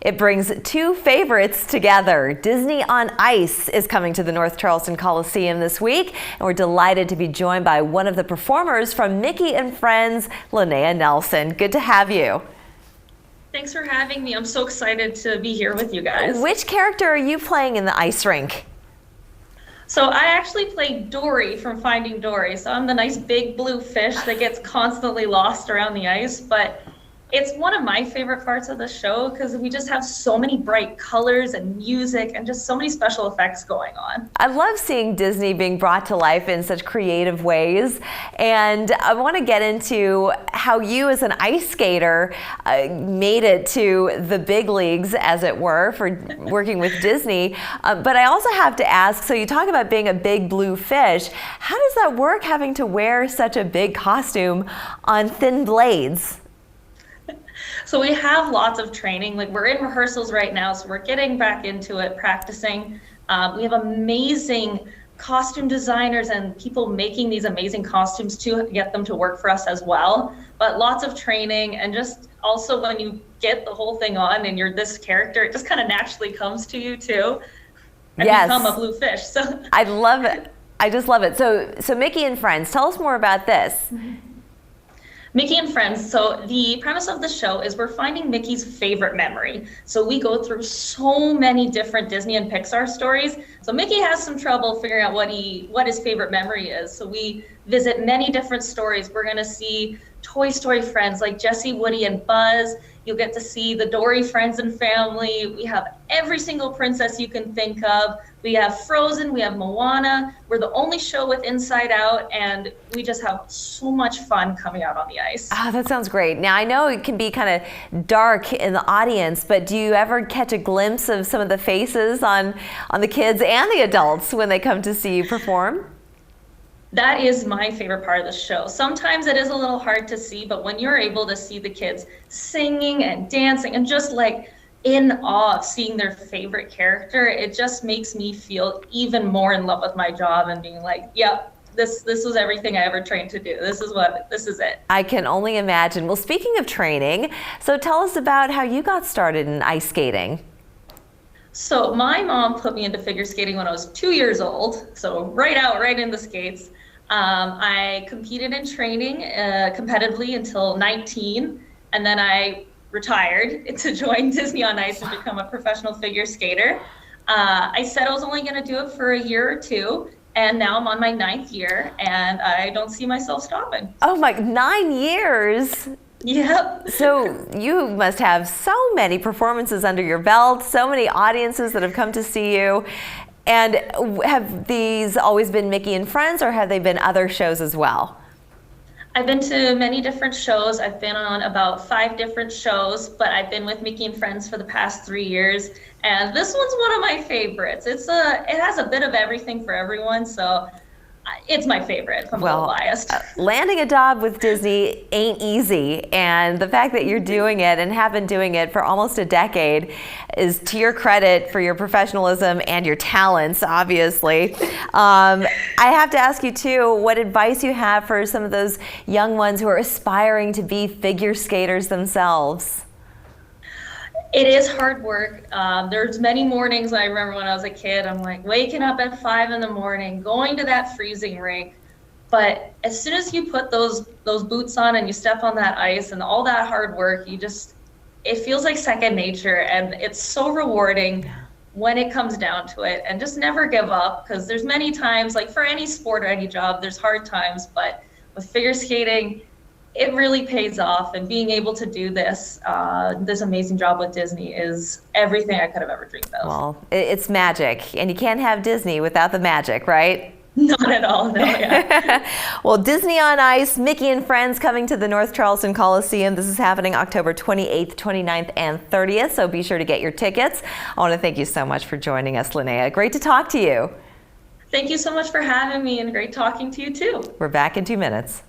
It brings two favorites together. Disney on Ice is coming to the North Charleston Coliseum this week, and we're delighted to be joined by one of the performers from Mickey and Friends, Lennea Nelson. Good to have you. Thanks for having me. I'm so excited to be here with you guys. Which character are you playing in the ice rink? So I actually play Dory from Finding Dory. So I'm the nice big blue fish that gets constantly lost around the ice, but it's one of my favorite parts of the show because we just have so many bright colors and music and just so many special effects going on. I love seeing Disney being brought to life in such creative ways, and I want to get into how you as an ice skater made it to the big leagues, as it were, for working with Disney. But I also have to ask, so you talk about being a big blue fish, how does that work, having to wear such a big costume on thin blades? So we have lots of training. Like, we're in rehearsals right now, so we're getting back into it, practicing. We have amazing costume designers and people making these amazing costumes to get them to work for us as well. But lots of training, and just also when you get the whole thing on and you're this character, it just kind of naturally comes to you too, and yes, become a blue fish. So I love it. I just love it. So Mickey and Friends, tell us more about this. Mickey and Friends. So the premise of the show is we're finding Mickey's favorite memory. So we go through so many different Disney and Pixar stories. So Mickey has some trouble figuring out what his favorite memory is. So we visit many different stories. We're going to see Toy Story friends like Jessie, Woody, and Buzz. You'll get to see the Dory friends and family. We have every single princess you can think of. We have Frozen, we have Moana. We're the only show with Inside Out, and we just have so much fun coming out on the ice. Oh, that sounds great. Now, I know it can be kind of dark in the audience, but do you ever catch a glimpse of some of the faces on the kids and the adults when they come to see you perform? That is my favorite part of the show. Sometimes it is a little hard to see, but when you're able to see the kids singing and dancing and just like in awe of seeing their favorite character, it just makes me feel even more in love with my job and being like, yep, this was everything I ever trained to do. This is it. I can only imagine. Well, speaking of training, so tell us about how you got started in ice skating. So my mom put me into figure skating when I was 2 years old. So right in the skates. I competed in training competitively until 19, and then I retired to join Disney on Ice and become a professional figure skater. I said I was only going to do it for a year or two, and now I'm on my 9th year, and I don't see myself stopping. Oh my, 9 years? Yep. So you must have so many performances under your belt, so many audiences that have come to see you. And have these always been Mickey and Friends, or have they been other shows as well? I've been to many different shows. I've been on about 5 different shows, but I've been with Mickey and Friends for the past 3 years. And this one's one of my favorites. It has a bit of everything for everyone, so it's my favorite, if I'm a little biased. Landing a job with Disney ain't easy, and the fact that you're doing it and have been doing it for almost a decade is to your credit for your professionalism and your talents, obviously. I have to ask you too, what advice you have for some of those young ones who are aspiring to be figure skaters themselves? It is hard work. There's many mornings I remember when I was a kid, I'm like waking up at 5 in the morning, going to that freezing rink. But as soon as you put those boots on and you step on that ice and all that hard work, it feels like second nature, and it's so rewarding when it comes down to it. And just never give up, because there's many times, like for any sport or any job, there's hard times, but with figure skating, it really pays off, and being able to do this amazing job with Disney is everything I could have ever dreamed of. Well, it's magic, and you can't have Disney without the magic, right? Not at all, no, yeah. Well, Disney on Ice, Mickey and Friends coming to the North Charleston Coliseum. This is happening October 28th, 29th, and 30th, so be sure to get your tickets. I want to thank you so much for joining us, Lennea. Great to talk to you. Thank you so much for having me, and great talking to you too. We're back in 2 minutes.